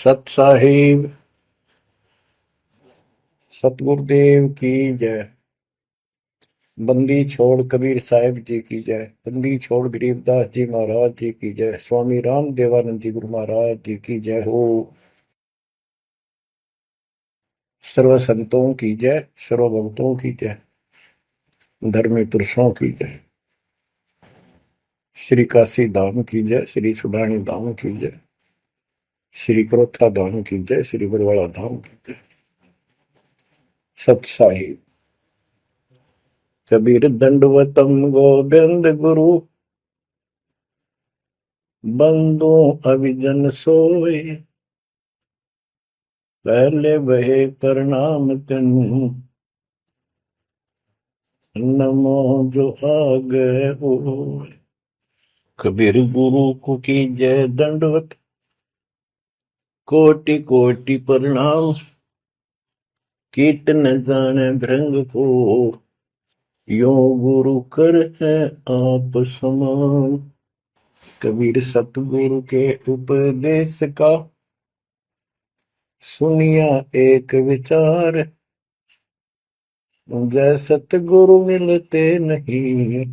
सत साहिब सतगुरुदेव की जय। बंदी छोड़ कबीर साहिब जी की जय। बंदी छोड़ गरीबदास जी महाराज जी की जय। स्वामी राम देवानंद जी गुरु महाराज जी की जय हो। सर्व संतों की जय, सर्व भक्तों की जय, धर्मी पुरुषों की जय। श्री काशी धाम की जय, श्री सुडानी धाम की जय, श्री क्रोथा धाम की जय, श्री बरवाड़ा धाम की जय। सत साहिब कबीर दंडवतम गोविंद गुरु, बंदो अभिजन सोए, पहले बहे प्रणाम तिन, नमो जो आगे हो। कबीर गुरु को की जय दंडवत, कोटि कोटि प्रणाम, कीर्तन जाने भृंग को, यो गुरु कर है आप समान। कबीर सतगुरु के उपदेश का, सुनिया एक विचार, जय सतगुरु मिलते नहीं,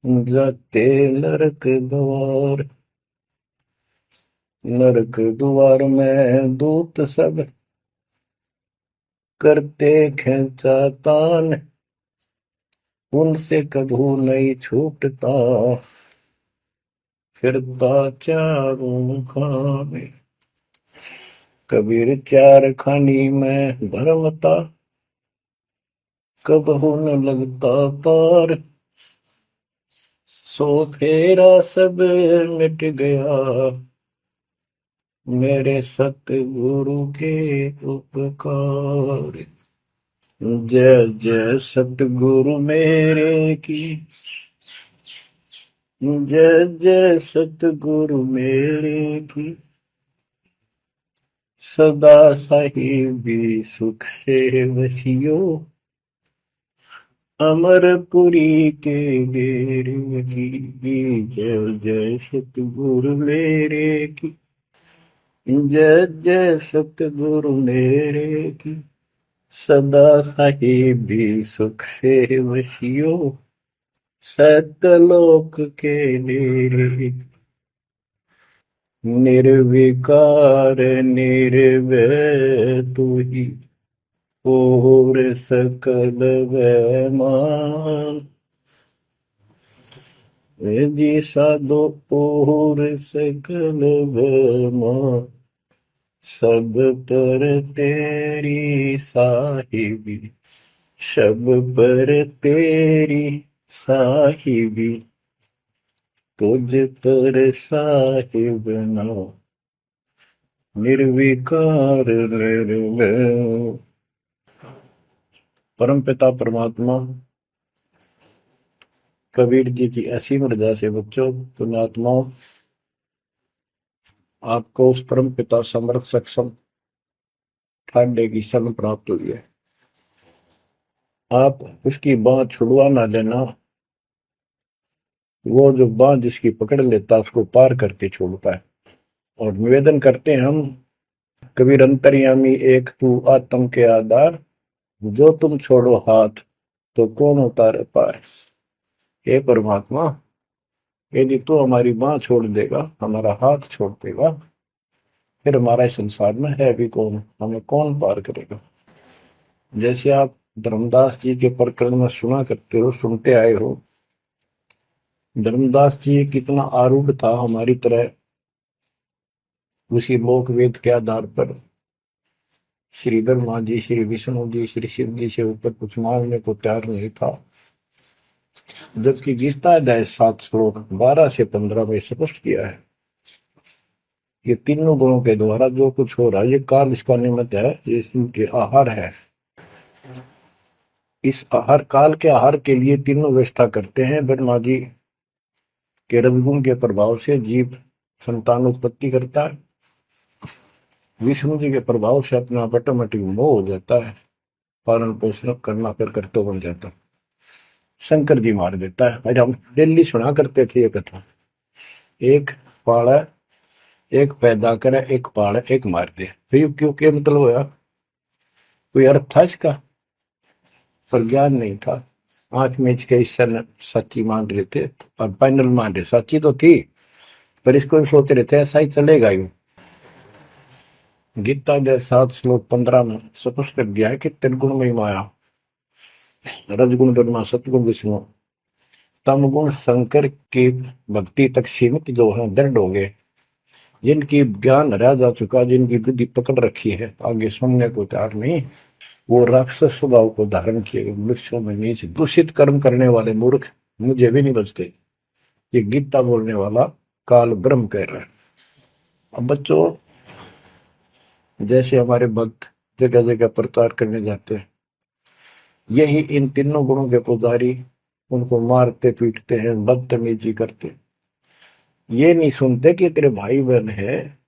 जाते नरक द्वार। नरक द्वार में दूत सब, करते खेचा तान, उनसे कभू नहीं छूटता, फिरता चारों खाने। कबीर चार खानी में भरमता, कबहू न लगता पार, सो फेरा सब मिट गया, मेरे सतगुरु के उपकार। जय जय सतगुरु मेरे की, जय जय सतगुरु मेरे की, सदा साहिबी सुख से वसियो, अमरपुरी के डेरे की। जय जय सतगुरु मेरे की, जय जय सतगुरु मेरे की, सदा साहिबी सुख से वसियो, सतलोक के डेरे। निर्विकार निर्भय तू ही, और सकल वैमान, जी साधो और सकल वैमान, सब पर तेरी साहिबी, सब पर तेरी साहिबी, तुझ पर साहिब ना, निर्विकार निर्भय। परमपिता परमात्मा कबीर जी की असीम रजा से बच्चों पुण्यात्माओं, आपको उस परम पिता समर्थ सक्षम ठाडे की शरण प्राप्त हुई है। आप उसकी बांह छुड़वा ना लेना, वो जो बांह जिसकी पकड़ लेता उसको पार करके छोड़ता है। और निवेदन करते हैं हम, कबीर अंतर्यामी एक तू आत्म के आधार, जो तुम छोड़ो हाथ तो कौन उतारे पार। हे परमात्मा, यदि तू हमारी बांह छोड़ देगा, हमारा हाथ छोड़ देगा, फिर हमारा इस संसार में है भी कौन, हमें कौन पार करेगा। जैसे आप धर्मदास जी के प्रकरण में सुना करते हो, सुनते आए हो, धर्मदास जी कितना आरूढ़ था हमारी तरह, उसी लोक वेद के आधार पर श्री ब्रह्मा जी, श्री विष्णु जी, श्री शिव जी से ऊपर कुछ मांगने को तैयार नहीं था। जबकि गीता अध्याय 7 श्लोक 12 से 15 में स्पष्ट किया है, ये तीनों गुणों के द्वारा जो कुछ हो रहा है, ये काल इसका निमित्त है, ये इनके आहार है। इस आहार काल के आहार के लिए तीनों व्यवस्था करते हैं। ब्रह्मा जी के रजगुण के प्रभाव से जीव संतान उत्पत्ति करता है, विष्णु जी के प्रभाव से अपना ऑटोमेटिक मोह हो जाता है, पालन पोषण करना फिर कर्तव्य बन जाता है, शंकर जी मार देता है। आज हम डेली सुना करते थे ये कथा। एक पाड़ा, एक पैदा करे, एक पाले, एक मार दे। फिर क्यों क्या मतलब होया? कोई अर्थ था इसका? पर ज्ञान नहीं था। आंख मीच के ईश्वर सच्ची मान रहे थे और फाइनल मान रहे, सच्ची तो थी पर इसको सोच रहे थे ऐसा ही चलेगा यूं। गीता के 7 श्लोक 15 में स्पष्ट कर दिया है कि त्रिगुण में माया, रजगुण ब्रह्मा, सतगुण विष्णु, तम गुण शंकर की भक्ति तक सीमित जो है दृढ़ हो गए, जिनकी ज्ञान रह जा चुका, जिनकी बुद्धि पकड़ रखी है, आगे सुनने को तैयार नहीं, वो राक्षस स्वभाव को धारण किए वृक्षों में नीचे दूषित कर्म करने वाले मूर्ख मुझे भी नहीं बचते। ये गीता बोलने वाला काल ब्रह्म कह रहा है। अब बच्चों, जैसे हमारे भक्त जगह जगह प्रचार करने जाते हैं, यही इन तीनों गुणों के पुजारी उनको मारते पीटते हैं, बदतमीजी करते हैं। ये नहीं सुनते कि तेरे भाई बहन है,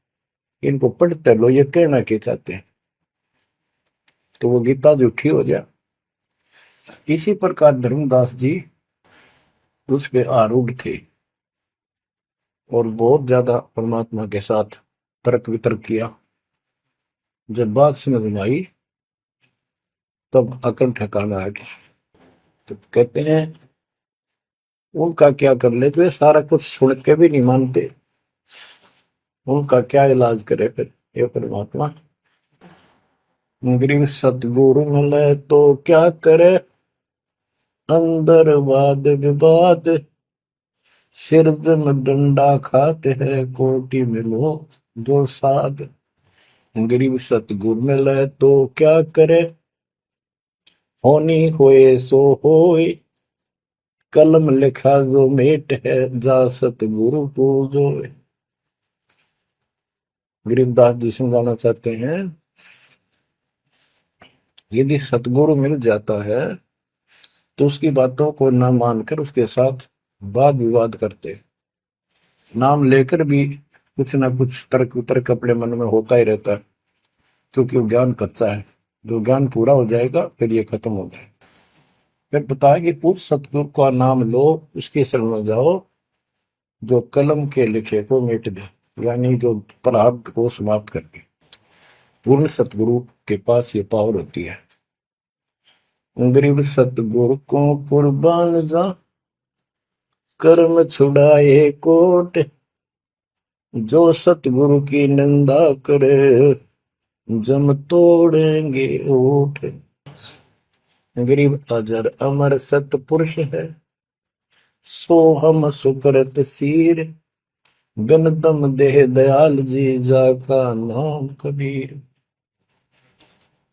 इनको पढ़ते लो, ये कहना के चाहते हैं, तो वो गीता झूठी हो जाए। इसी प्रकार धर्मदास जी उस पे आरूढ़ थे और बहुत ज्यादा परमात्मा के साथ तर्क वितर्क किया। जब बात समझ में आई तब अकल ठिकाना आ गया। तो कहते हैं उनका क्या कर ले, तो ये सारा कुछ सुन के भी नहीं मानते, उनका क्या इलाज करे फिर ये परमात्मा? गरीब सतगुरु मिले तो क्या करे, अंदर वाद विवाद, सिर में डंडा खाते हैं, कोटि में लोग जो साध। गरीब सतगुरु मिले तो क्या करे, होनी होए सो होए, कलम लिखा जो मेट है, जा सतगुरु पूजो। गरीबदास जी समझाना चाहते हैं, यदि सतगुरु मिल जाता है तो उसकी बातों को न मानकर उसके साथ वाद विवाद करते, नाम लेकर भी कुछ ना कुछ तर्क वितर्क अपने मन में होता ही रहता है, क्योंकि वो ज्ञान कच्चा है। जो ज्ञान पूरा हो जाएगा फिर ये खत्म हो जाएगा। फिर बताया कि उस सतगुरु का नाम लो, उसके शरण में जाओ जो कलम के लिखे को मिट दे, यानी जो प्रारब्ध को समाप्त कर दे। पूर्ण सतगुरु के पास ये पावर होती है। गरीब सतगुरु को कुर्बान जा, कर्म छुड़ाए कोट, जो सतगुरु की निंदा करे, जम तोड़ेंगे ओठ। गरीब अजर अमर सतपुरुष है, सो हम सुकृत सीर, गनदम देह दयाल जी, जाका नाम कबीर।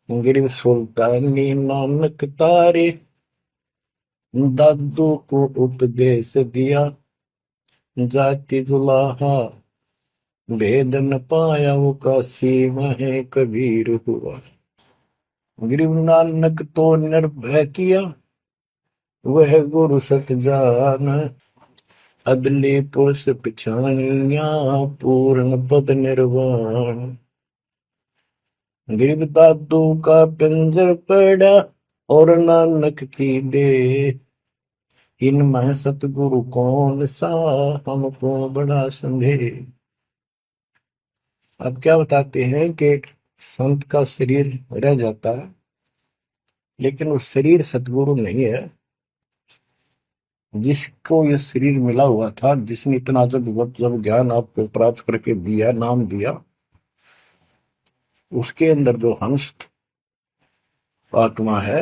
गरीब सुल्तानी नानक तारे, दादू को उपदेश दिया, जाति जुलाहा भेद न पाया, वो काशी में कबीर हुआ। गरीब नानक तो निर्भय किया, वह गुरु सत जान, अदली पुरुष पिछानिया, पूर्ण पद निर्वाण। गरीब दादू का पिंजर पड़ा और नानक की दे, इनमें सतगुरु कौन सा, हमको बड़ा संदेह। अब क्या बताते हैं कि संत का शरीर रह जाता है, लेकिन वो शरीर सतगुरु नहीं है। जिसको ये शरीर मिला हुआ था, जिसने इतना जब ज्ञान आपको प्राप्त करके दिया, नाम दिया, उसके अंदर जो हंस आत्मा है,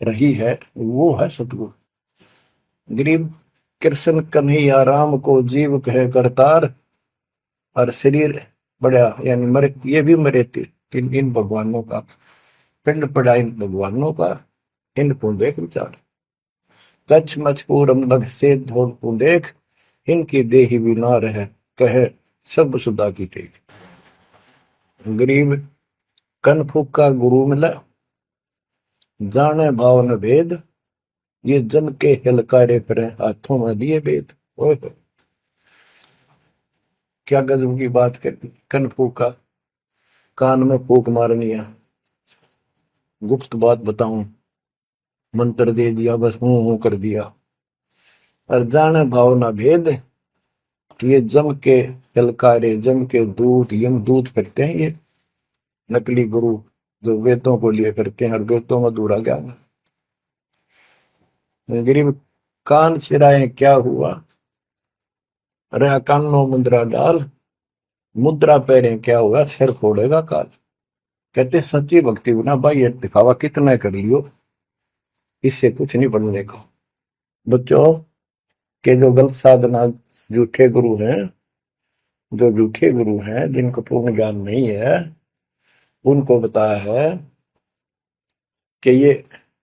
रही है, वो है सतगुरु। गरीब कृष्ण कन्हैया राम को जीव कहे करतार, और शरीर बड़ा यानी मरे, ये भी मरे थे इन भगवानों का, पिंड पड़ा इन भगवानों का, इनको देख विचार। कच्छ मचपूरम लग से धोल को देख, इनकी देही भी ना रहे, कहे सब सुधा की टेक। गरीब कनफुक का गुरु मिला, जाने भाव न भेद, ये जन के हिलकारे फिरे, हाथों में लिए भेद। ओए क्या गजब की बात कर दी। कनफुक का कान में फूक मारनी है, गुप्त बात बताऊं, मंत्र दे दिया, बस हूं कर दिया। और जाने भाव ना भेद, ये जम के ललकारे, जम के दूत, यम दूत फिरते हैं ये नकली गुरु जो वेदों को लिए फिरते हैं और वेदों में अधूरा ज्ञान। गरीब कान चिराए क्या हुआ, रहा कानों मुद्रा डाल, मुद्रा पहरे क्या हुआ, सिर फोड़ेगा काल। कहते सच्ची भक्ति बिना भाई ये दिखावा कितना कर लियो, इससे कुछ नहीं बनने का। बच्चों के जो गलत साधना, झूठे गुरु हैं, जो झूठे गुरु हैं जिनको पूर्ण ज्ञान नहीं है, उनको बताया है कि ये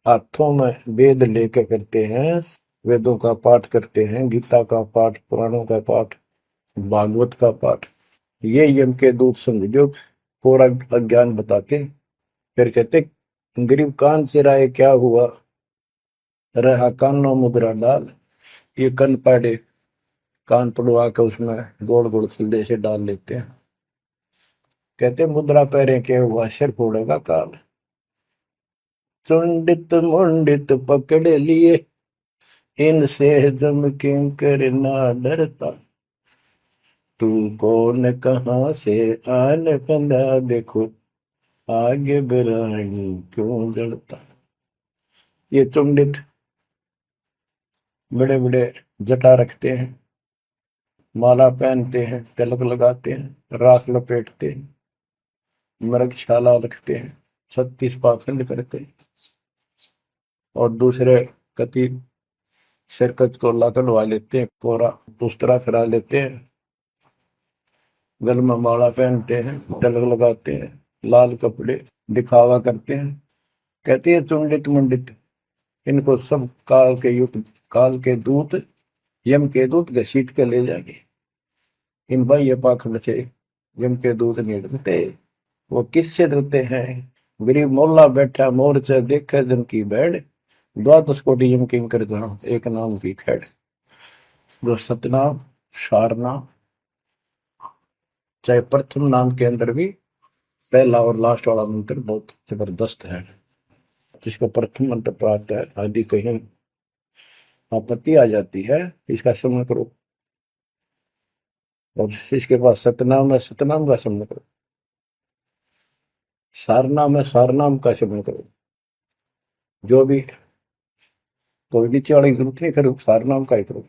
हाथों में वेद लेकर करते हैं, वेदों का पाठ करते हैं, गीता का पाठ, पुराणों का पाठ, भागवत का पाठ। ये यम के दूत समझो पूरा अज्ञान बताते। फिर कहते गरीब कान चिराए क्या हुआ, रहा कानों मुद्रा डाल। ये कन पाड़े, कान पड़वा के उसमें गोड़ गोड़ सिल्ले से डाल लेते हैं। कहते मुद्रा पैरे के हुआ, सिर फोड़ेगा काल। चुंडित मुंडित पकड़ लिए, इनसे जम किंकर ना डरता। तू कौन कहाँ से आन बंदा, देखो आगे बिरानी क्यों जड़ता। ये चुंडित बड़े बड़े जटा रखते हैं, माला पहनते हैं, तिलक लगाते हैं, राख लपेटते हैं, मृगशाला रखते हैं, 36 पाखंड करते हैं, और दूसरे कति सिरकत को लाकड़वा लेते हैं, कोरा दूसरा फिरा लेते हैं, गल में माला पहनते हैं, तिलक लगाते हैं, लाल कपड़े दिखावा करते हैं। कहते हैं चुंडित मुंडित, इनको सब काल के युग, काल के दूत, यम के दूत घसीट के ले जाएंगे। इन बाह्य पाखंड से यम के दूत नहीं डरते। वो किससे डरते हैं, गरीब मोल्ला बैठा मोर्चा देखे जन की बैठ, द्वादश कोटि यम किंकर जहां एक नाम की खैड़। जो सतनाम, सारनाम, चाहे प्रथम नाम के अंदर भी पहला और लास्ट वाला मंत्र बहुत जबरदस्त है। जिसको प्रथम मंत्र प्राप्त है, आदि कहीं आपत्ति आ जाती है, इसका स्मरण करो। और इसके पास सतनाम है, सतनाम का स्मरण करो। सारनाम है, सारनाम का स्मरण करो। जो भी कोई नीचे वाली जरूरत नहीं, फिर सारनाम का ही करो।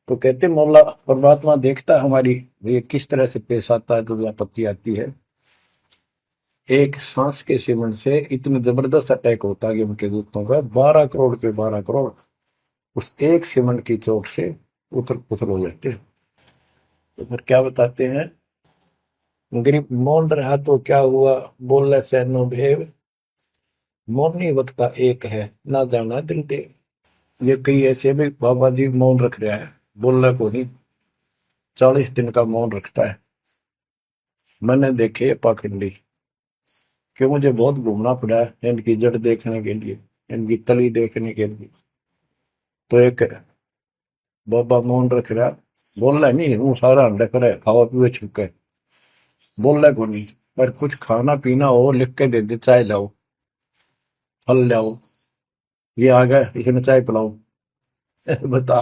तो कहते मौला परमात्मा देखता है हमारी ये किस तरह से पेश आता है, जो आपत्ति आती है। एक सांस के सिमरण से इतने जबरदस्त अटैक होता है कि उनके दूतों का 12 करोड़ के 12 करोड़ उस एक सिमरण की चोट से उतर पुतर हो जाते हैं। तो फिर क्या बताते हैं, गरीब मौन रहा तो क्या हुआ, बोले सैनो भेव, मौनी वक्ता एक है, ना जाना दिल देव। ये कई ऐसे भी बाबा जी मौन रख रहा है, बोलने को नहीं, 40 दिन का मौन रखता है। मैंने देखे पाखंडी कि मुझे बहुत घूमना पड़ा है इनकी जड़ देखने के लिए, इनकी तली देखने के लिए। तो एक बाबा मौन रख रहा, बोल रहा नहीं, वो सारा अंडा करे खावा पीवे छुके, बोल रहा को नहीं। पर कुछ खाना पीना हो लिख के दे दे, चाय लाओ, फल लाओ, ये आ गया इसमें चाय पिलाओ। बता।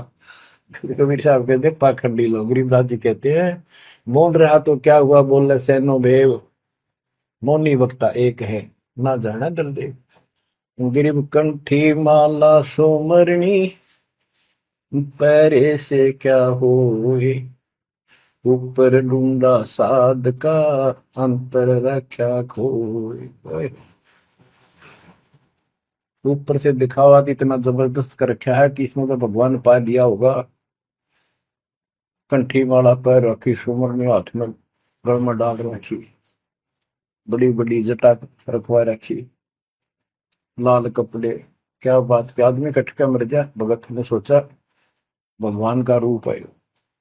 कबीर साहब कहते पाखंडी लोग, गरीबदास जी कहते हैं मौन रहा तो क्या हुआ, बोल रहे सैनो भेव, मौनी वक्ता एक है, ना जाना दल देव। गरीब कंठी माला सोमरणी, पैरे से क्या होए, ऊपर ढूंढा साध का, अंतर रख्या खोए। ऊपर से दिखावा इतना जबरदस्त कर रखा है कि इसमें तो भगवान पा दिया होगा। कंठी माला पैर रखी, सुमरनी हाथ में गल में डाल रखी, बड़ी बड़ी जटा रखवा रखी, लाल कपड़े। क्या बात के आदमी कटका मर जा, भगत ने सोचा भगवान का रूप है।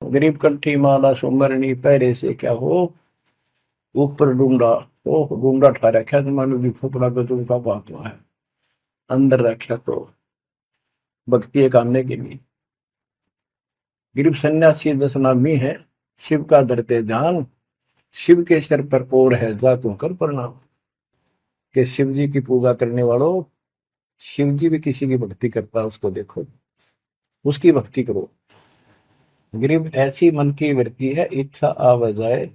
गरीब कंठी माला सुमरनी, पैरे से क्या हो, ऊपर डूंगा, ओ डूंगा ठा रखा, तो मानो भी खोपड़ा गजू का बात है, अंदर रखा तो भक्ति करने के लिए। गरीब सन्यासी 10 नामी है, शिव का धरते ध्यान, शिव के सिर पर और है जा तू कर प्रणाम। कि शिव जी की पूजा करने वालों, शिव जी भी किसी की भक्ति करता है, उसको देखो, उसकी भक्ति करो। गरीब ऐसी मन की वृत्ति है, इच्छा आव जाए,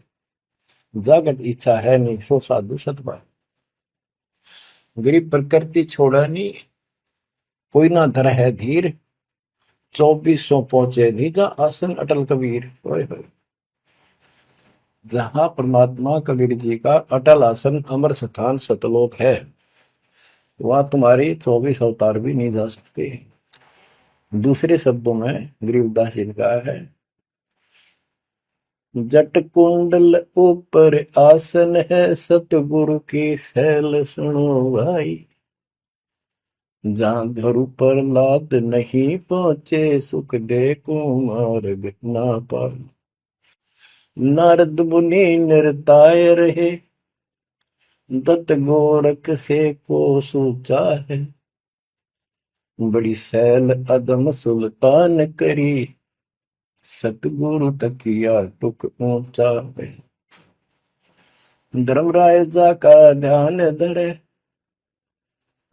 जागत इच्छा है नहीं, सो साधु सतपाए। गरीब प्रकृति छोड़ा नहीं, कोई ना धर है धीर, 2400 पहुंचे धीजा, आसन अटल कबीर। ओए होए। जहां परमात्मा कबीर जी का अटल आसन अमर स्थान सतलोक है, वहां तुम्हारी 24 अवतार भी नहीं जा सकते। दूसरे शब्दों में गरीबदास जी ने कहा है, जट कुंडल ऊपर आसन है, सतगुरु की सैल सुनो भाई। जहां धरु पर लाद नहीं पहुंचे, सुख दे को मार्ग ना पाए। नारद मुनि निरताय रहे, दत्त गोरख से को सोचा है। बड़ी सैल अदम सुल्तान करी, सतगुरु तकिया टुक ऊंचा है। धर्मराजा का ध्यान धरे,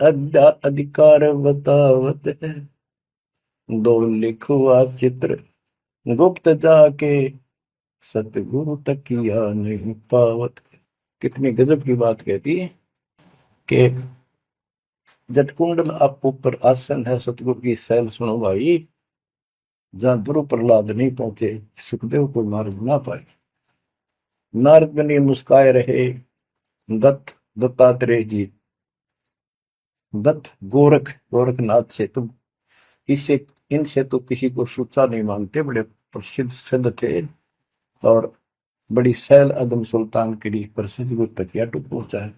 अद्या अधिकार बतावत है। दो लिखुआ चित्र गुप्त जाके, सतगुरु तकिया नहीं पावत। कितनी गजब की बात कहती है कि जटकुंडल आप ऊपर आसन है, सतगुरु की सैल सुनो भाई। जहां ध्रुव प्रहलाद नहीं पहुंचे, सुखदेव को मार्ग ना पाए। नारद मुनि मुस्काए रहे, दत्तात्रेय जी, दत्त गोरखनाथ से तुम इससे इनसे तो किसी को सूचा नहीं मानते, बड़े प्रसिद्ध सिद्ध थे। और बड़ी सैल अदम सुल्तान की प्रसिद्ध गुरु तकिया टूट पहुंचा है।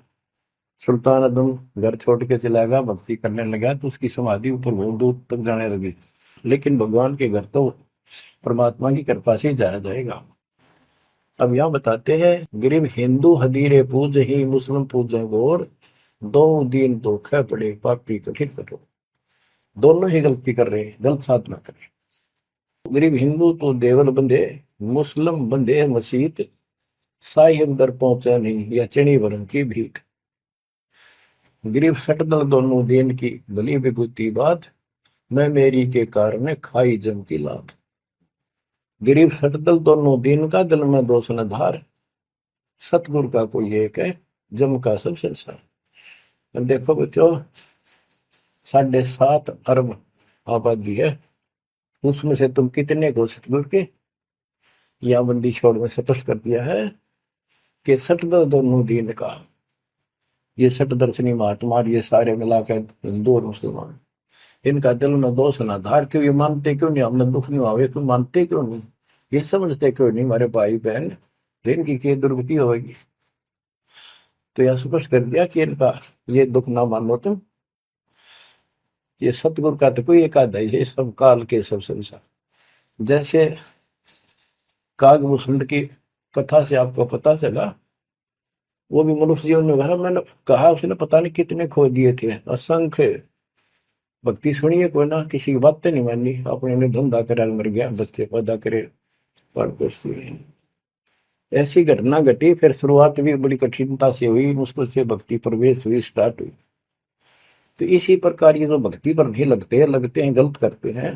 सुल्तान अदम घर छोड़ के चला गया, भक्ति करने लगा, तो उसकी समाधि ऊपर बहुत दूर तक जाने लगी। लेकिन भगवान के घर तो परमात्मा की कृपा से ही जाया जाएगा। अब यहां बताते हैं, गरीब हिंदू हदीरे पूज ही, मुस्लिम पूजे गौर। दो दीन धोखे पड़े, पापी कठिन कठोर। दोनों ही गलती कर रहे हैं, गलत साधना कर रहे हैं। गरीब हिंदू तो देवल बंधे, मुस्लिम बंधे मसीत, साई अंदर पहुंचा नहीं, या चणी वरन की भीख। गरीब सटदल दोनों दीन की, भली विभूति बात, मैं मेरी के कारण खाई जम की लात। गरीब सटदल दोनों दीन का, दिल में दोष न धार, सतगुरु का कोई एक है, जम का सब संसार। देखो बच्चों, 7.5 अरब आबादी है, उसमें से तुम कितने को सतगुरु के या बंदी छोड़ में स्पष्ट कर दिया है कि सटदल दोनों दीन का। ये सट दर्शनी महात्मा, ये सारे मिलाकर हिंदू और मुसलमान, इनका दिल में दोष ना धार। क्यों? ये मानते क्यों नहीं हमने दुख नहीं आवे? क्यों मानते क्यों नहीं? ये समझते क्यों नहीं हमारे भाई बहन, इनकी क्या दुर्गति होगी? तो यह स्पष्ट कर दिया कि इनका ये दुख ना मानो तुम। ये सतगुरु का तो कोई एक आधा ही है, सब काल के सब संसार। जैसे कागभूषण की कथा से आपको पता चला, वो भी मनुष्य जीवन में कहा, मैंने कहा उसने पता नहीं कितने खो दिए थे, असंख्य। भक्ति सुनिए कोई ना, किसी की बातें नहीं मानी, अपने ने धंधा करे मर गया, बच्चे पैदा करे पर कुछ नहीं। ऐसी घटना घटी, फिर शुरुआत भी बड़ी कठिनता से हुई, मुश्किल से भक्ति प्रवेश हुई, स्टार्ट हुई। तो इसी प्रकार ये जो भक्ति पर नहीं लगते हैं गलत करते हैं,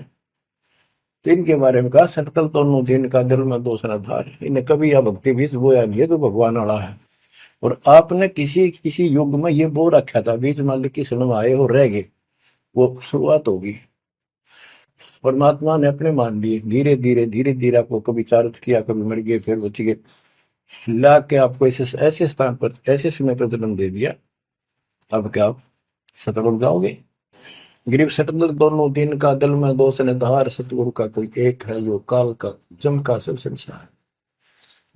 तो इनके बारे में कहा, सकल दोनों दिन का दिल में दोष न धार। इन्हें कभी यह भक्ति बीज बोया नहीं है, तो भगवान वाला है। और आपने किसी किसी युग में ये बो रखा था, बीज मान ली किसी में आए हो रह गए, वो शुरुआत होगी। परमात्मा ने अपने मान लिए, धीरे धीरे आपको कभी चारित किया, कभी मर गए, फिर बच गए, ला के आपको ऐसे स्थान पर, ऐसे समय पर जन्म दे दिया। अब क्या आप सतगुरु जाओगे? गिरीब सटदल दोनों दिन का, दिल में दोष ने धार, सतगुरु का कोई एक है, यो काल का जम का सब संसार।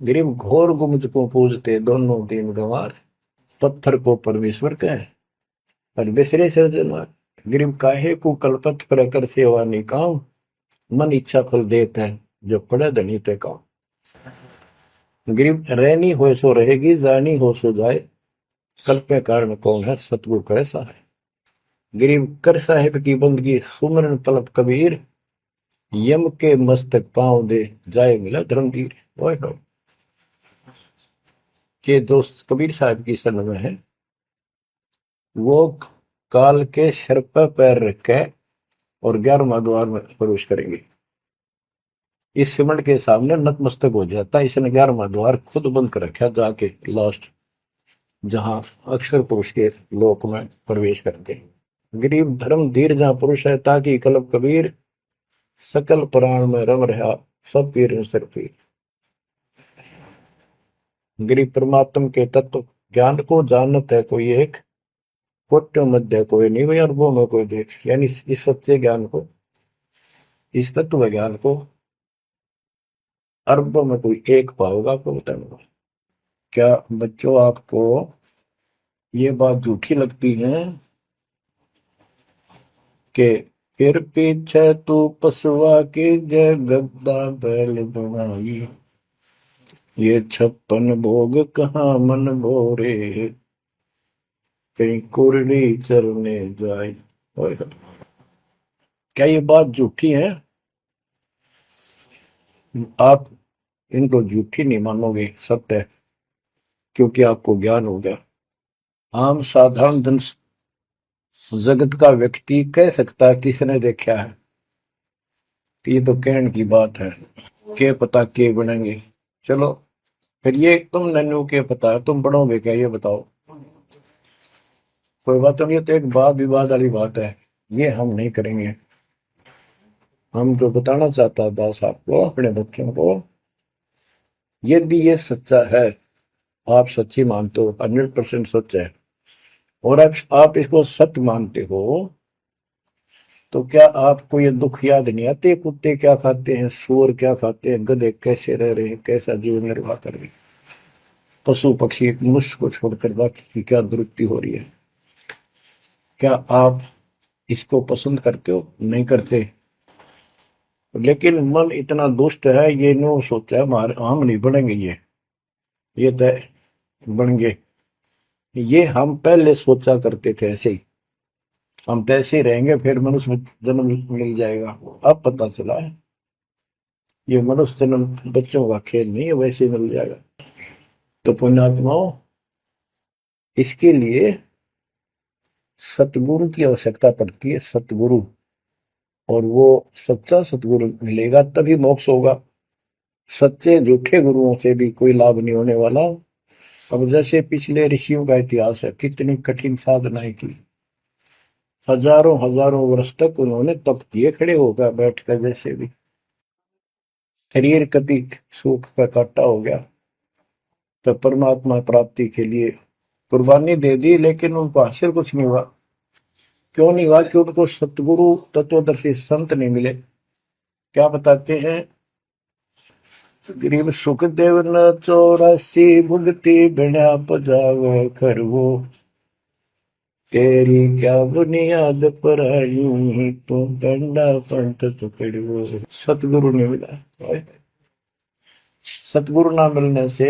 गिरीब घोर गुमज को पूजते, दोनों दिन गंवार, पत्थर को परमेश्वर कहे पर बिसरे सृजनहार। गिरीब काहे को कल्पत पर कर सेवा निकाम, मन इच्छा फल देता है, जो पड़े धनी ते काम। गिरीब रहनी हो सो रहेगी, जानी हो सो जाए, कल्पे कारण कौन है, सतगुरु करे सहाय। गिरीब कर साहिब की बंदगी, सुमरन तलब कबीर, यम के मस्तक पांव दे, जाए मिला धर्मवीर। ओए हो, के दोस्त कबीर साहब की शरण में है, वो काल के सिर पर पैर रख के और 11वां द्वार में प्रवेश करेंगे। इस सिमट के सामने नतमस्तक हो जाता है। इसने 11वां द्वार खुद बंद कर रखा जाके लास्ट, जहां अक्षर पुरुष के लोक में प्रवेश करते हैं। गरीब धर्म धीर जहां पुरुष है, ताकि कलब कबीर सकल प्राण में रम रहा, सब पीर सिर पीर। गरीब परमात्म के तत्व ज्ञान को जानत है कोई एक, कोट्यों मध्य कोई नहीं वही, अरबों में कोई देख। यानी इस सच्चे ज्ञान को, इस तत्व ज्ञान को अरबों में कोई एक पाओगा, आपको बताऊंगा। क्या बच्चों आपको ये बात झूठी लगती है कि फिर पीछे तू पसुआ की जय गद्दा बैल बनाई, ये 56 भोग कहाँ मन भोरे, कहीं कुरली चरने जाए। क्या ये बात झूठी है? आप इनको झूठी नहीं मानोगे, सत्य है, क्योंकि आपको ज्ञान हो गया। आम साधारण जन जगत का व्यक्ति कह सकता है किसने देखा है, कि ये तो कहने की बात है, के पता के बनेंगे। चलो फिर ये तुम नन्नू के पता है, तुम पढ़ोगे क्या, ये बताओ। कोई बात नहीं, ये तो एक वाद विवाद वाली बात है, ये हम नहीं करेंगे। हम जो बताना चाहता दास आपको, अपने बच्चों को, यदि ये सच्चा है, आप सच्ची मानते हो, 100% सच है, और आप इसको सत्य मानते हो, तो क्या आपको ये दुख याद नहीं आते? कुत्ते क्या खाते हैं, सूअर क्या खाते हैं, गधे कैसे रह रहे हैं, कैसा जीवन निर्वाह कर रहे हैं, पशु पक्षी मनुष्य को छोड़कर बाकी की क्या दुरुक्ति हो रही है। क्या आप इसको पसंद करते हो? नहीं करते। लेकिन मन इतना दुष्ट है, ये नो सोचा है हम नहीं बढ़ेंगे, ये तय बन गए। ये हम पहले सोचा करते थे ऐसे ही, हम तो ऐसे ही रहेंगे, फिर मनुष्य जन्म मिल जाएगा। अब पता चला है ये मनुष्य जन्म बच्चों का खेल नहीं है, वैसे ही मिल जाएगा। तो पुण्यात्माओं, इसके लिए सतगुरु की आवश्यकता पड़ती है, सतगुरु। और वो सच्चा सतगुरु मिलेगा तभी मोक्ष होगा। सच्चे झूठे गुरुओं से भी कोई लाभ नहीं होने वाला। अब जैसे पिछले ऋषियों का इतिहास है, कितनी कठिन साधनाएं की, हजारों हजारों वर्ष तक उन्होंने तप किए, खड़े होकर बैठकर, जैसे भी शरीर कति सुख का काटा हो गया, तो परमात्मा प्राप्ति के लिए कुर्बानी दे दी, लेकिन उनको हासिल कुछ नहीं हुआ। क्यों नहीं हुआ? कि उनको सतगुरु तत्वदर्शी संत नहीं मिले। क्या बताते हैं? गरीब सुखदेव न 84 भुगती बिना पजावे खरवो, तेरी क्या बुनियाद पर आई, तू डंडा पंथ पकड़ो। सतगुरु नहीं मिला। सतगुरु ना मिलने से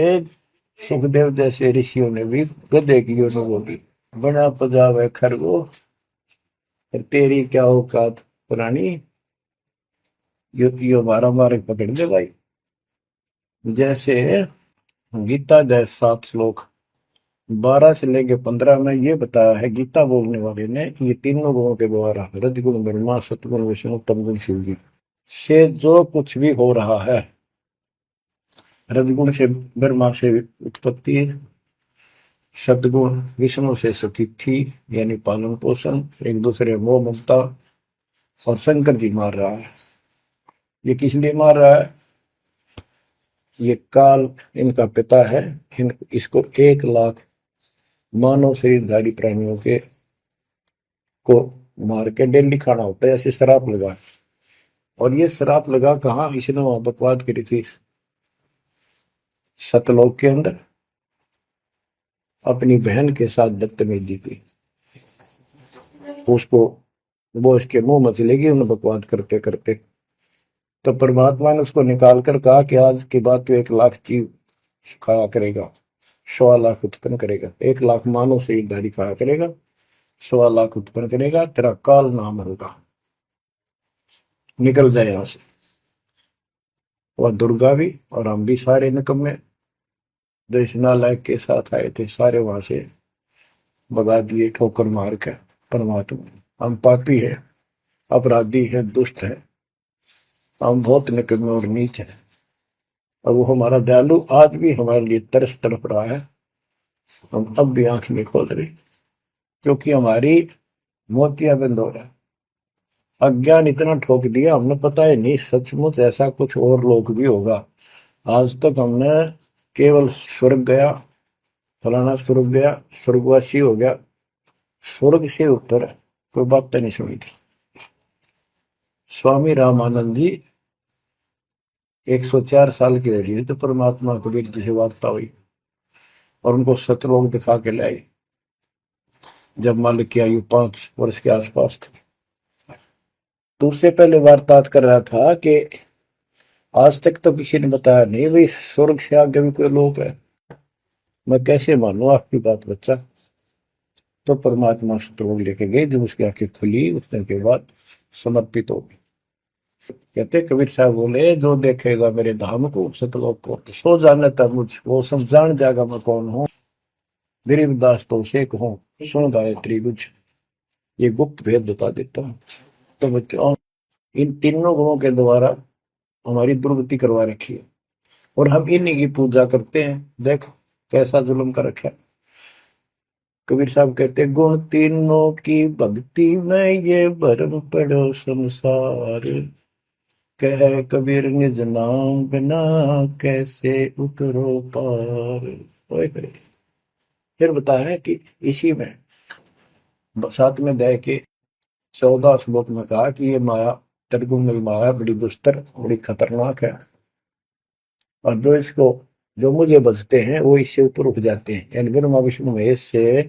सुखदेव जैसे ऋषियों ने भी गधे की अनुभव की, बना पजावे खरगो, तेरी क्या औकात पुरानी, यो मारा मारे पकड़ दे भाई। जैसे गीता जय 7 श्लोक 12 से लेके 15 में ये बताया है गीता बोलने वाले ने, कि ये तीनों गुणों के द्वारा, रजगुण ब्रह्मा, सतगुण विष्णु, तमगुण शिव जी से जो कुछ भी हो रहा है, रजगुण से ब्रह्मा से उत्पत्ति, सदगुण विष्णु से स्थिति यानी पालन पोषण, एक दूसरे मोह ममता, और शंकर जी मार रहा है। ये किस लिए मार रहा है? ये काल इनका पिता है। इसको 1 लाख मानव शरीरधारी प्राणियों के को मार के डेली खाना होता है, ऐसे शराब लगा। और ये शराब लगा कहाँ? इसने वहां बकवाद करी थी सतलोक के अंदर, अपनी बहन के साथ बदतमीजी की। उसको वो इसके मुंह में चलेगी उन्हें बकवाद करते करते। तो परमात्मा ने उसको निकाल कर कहा कि आज के बाद तो 1 लाख जीव खाया करेगा, 1.25 लाख उत्पन्न करेगा, 1 लाख मानव शरीरधारी खाया करेगा, 1.25 लाख उत्पन्न करेगा, तेरा काल नाम होगा, निकल जाए यहां से। वह दुर्गा भी और हम भी सारे निकम्मे जो इस नालायक के साथ आए थे, सारे वहां से भगा दिए ठोकर मार के। परमात्मा, हम पापी है, अपराधी है, दुष्ट है, हम बहुत निकम्मे और नीच हैं, और वो हमारा दयालु आज भी हमारे लिए तरस तड़प रहा है। हम अब भी आंख नहीं खोल रहे, क्योंकि हमारी मोतियां बंद हो रहा है। अज्ञान इतना ठोक दिया हमने, पता है नहीं सचमुच ऐसा कुछ और लोग भी होगा। आज तक हमने केवल स्वर्ग गया, फलाना स्वर्ग गया, स्वर्गवासी हो गया, स्वर्ग से ऊपर कोई बात नहीं सुनी थी। स्वामी रामानंद जी 104 साल के रहे तो परमात्मा कबीर जी से वार्ता हुई और उनको सतलोक दिखा के लाई, जब मालिक की आयु 5 वर्ष के आसपास थी। तो उससे पहले वार्तालाप कर रहा था कि आज तक तो किसी ने बताया नहीं भाई स्वर्ग से आगे भी कोई लोक है, मैं कैसे मानूं आपकी बात बच्चा। तो परमात्मा सतलोक लेके गए, जब उसकी आंखें खुली उतने के बाद समर्पित हो गई। कहते कबीर साहब बोले, जो देखेगा मेरे धाम को सतलोक को तो सो जाने तक मुझ वो सब जान जाएगा मैं कौन हूँ। गरीबदास तो उसे कहूँ सुन गायत्री बुझ, ये गुप्त भेद बता देता हूँ। तो बच्चों इन तीनों गुणों के द्वारा हमारी दुर्गति करवा रखी है, और हम इन्हीं की पूजा करते हैं। देख कैसा जुल्म कर रखा है। कबीर साहब कहते गुण तीनों की भक्ति में ये भरम पड़ो संसार, कह कबीर निज नाम बिना कैसे उतरो पार। ओए होए। फिर बताया है कि इसी में 7वें अध्याय के 14 श्लोक में कहा कि ये माया त्रिगुण माया बड़ी दुस्तर बड़ी खतरनाक है, और जो इसको जो मुझे बचते हैं वो इससे ऊपर उठ जाते हैं, यानी ब्रह्मा विष्णु महेश से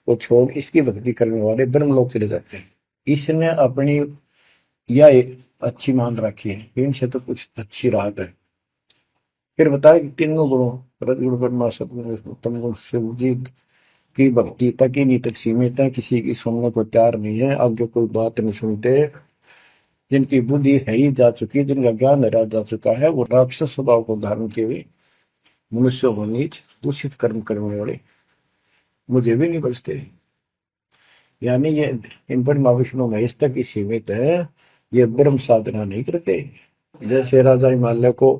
वो छोड़ इसकी भक्ति करने वाले ब्रह्मलोक चले जाते हैं। इसने अपनी यह अच्छी मान रखी है, इनसे तो कुछ अच्छी राहत है। फिर बताया कि तीनों गुणों रजगुण ब्रह्मा सतगुण उत्तम गुण शिवजीत की भक्ति तक ही नहीं तक सीमित है, किसी की सुनने को तैयार नहीं है, आगे कोई बात नहीं सुनते। जिनकी बुद्धि है ही जा चुकी, जिनका ज्ञान हरा जा चुका है, वो राक्षस स्वभाव को धारण किए हुए मनुष्य को नीच दूषित कर्म करने वाले मुझे भी नहीं बचते। यानी ये इन पर माँ विष्णु महेश तक ही सीमित है, ये ब्रह्म साधना नहीं करते। जैसे राजा हिमालय को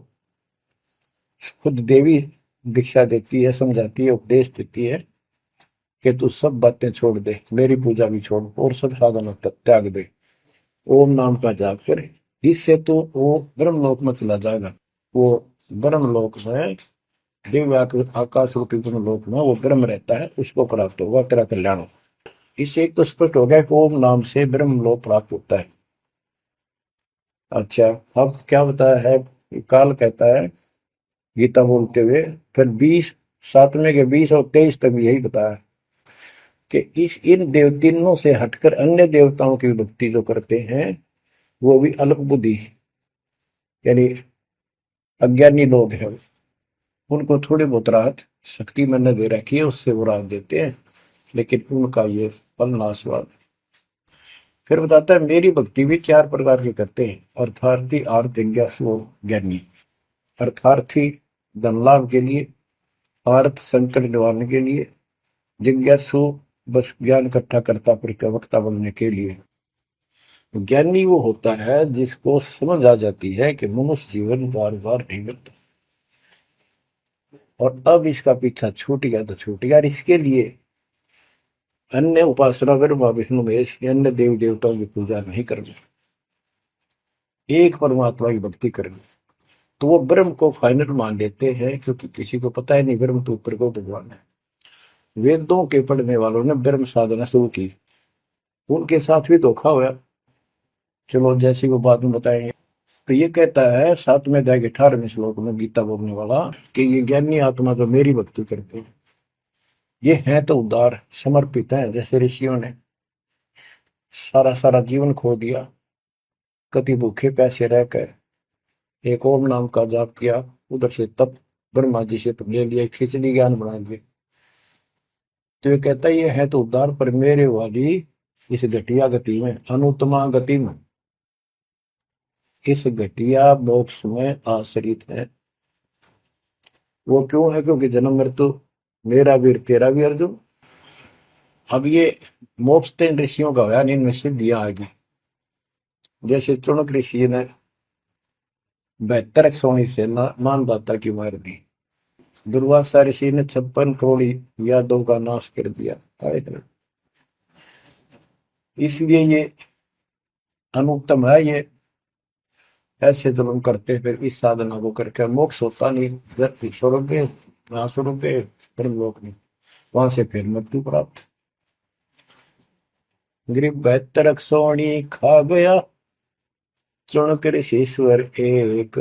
खुद देवी दीक्षा देती है, समझाती है, उपदेश देती है कि तू सब बातें छोड़ दे, मेरी पूजा भी छोड़ और सब साधनों त्याग दे, ओम नाम का जाप करे, इससे तो वो ब्रह्मलोक में चला जाएगा। वो ब्रह्मलोक में दिव्य आकाश रूपी ब्रह्मलोक में वो ब्रह्म रहता है, उसको प्राप्त होगा, तेरा कल्याण होगा। इससे एक तो स्पष्ट हो गया कि ओम नाम से ब्रह्मलोक प्राप्त होता है। अच्छा, अब क्या बताया है, काल कहता है गीता बोलते हुए, फिर 20 7वें के 20 और 23 तक भी यही बताया कि इस इन देव तीनों से हटकर अन्य देवताओं की भक्ति जो करते हैं वो भी अल्प बुद्धि यानी अज्ञानी लोग हैं, उनको थोड़ी बहुत राहत शक्ति मैंने दे रखी है, उससे वो राहत देते हैं, लेकिन उनका ये फल नाशवान। फिर बताता है मेरी भक्ति भी 4 प्रकार की करते हैं, अर्थार्थी आर्थ जिज्ञासु ज्ञानी। अर्थार्थी धन लाभ के लिए, आर्थ संकट निवारण के लिए, जिज्ञासु बस ज्ञान इकट्ठा करता प्रवक्ता बनने के लिए। ज्ञानी वो होता है जिसको समझ आ जाती है कि मनुष्य जीवन बार बार नहीं मिलता, और अब इसका पीछा छूट गया तो छूट गया, इसके लिए अन्य उपासना ब्रह्मा विष्णु महेश अन्य देवी देवताओं की पूजा नहीं करनी, एक परमात्मा की भक्ति करनी। तो वो ब्रह्म को फाइनल मान लेते हैं, क्योंकि किसी को पता ही नहीं ब्रह्म तो ऊपर को भगवान है। वेदों के पढ़ने वालों ने ब्रह्म साधना शुरू की, उनके साथ भी धोखा हुआ। चलो जैसी वो बाद में बताएंगे। तो ये कहता है 7वें अध्याय के 18वें श्लोक में गीता बोलने वाला कि ये ज्ञानी आत्मा जो मेरी भक्ति करते हैं ये हैं तो उदार समर्पित है, जैसे ऋषियों ने सारा सारा जीवन खो दिया, कभी भूखे प्यासे रहकर एक ओम नाम का जाप किया, उधर से तप ब्रह्मा जी से ले लिया, खिचड़ी ज्ञान बना दिए। तो ये कहता है ये है तो उदार, पर मेरे वाली इस घटिया गति में अनुत्तमा गति में इस घटिया मोक्ष में आश्रित है। वो क्यों है, क्योंकि जन्म मृत्यु मेरा वीर तेरा भी अर्जुन। अब ये मोक्ष तीन ऋषियों का होया, इनमें सिद्धियां आ गई। जैसे चुनक ऋषि ने 72 सोनी से मानदाता की मार दी। दुर्वासा ऋषि ने 56 करोड़ यादव का नाश कर दिया। इसलिए ये अनुत्तम है। ये ऐसे जुल्म करते फिर इस साधना को करके मोक्ष होता नहीं, व्यक्ति स्वर्ग गए, वहां स्वर्ग गए, ब्रह्मलोक में, वहां से फिर मृत्यु प्राप्त। गरीब 72 सोनी खा गया, चुन कर ईश्वर एक,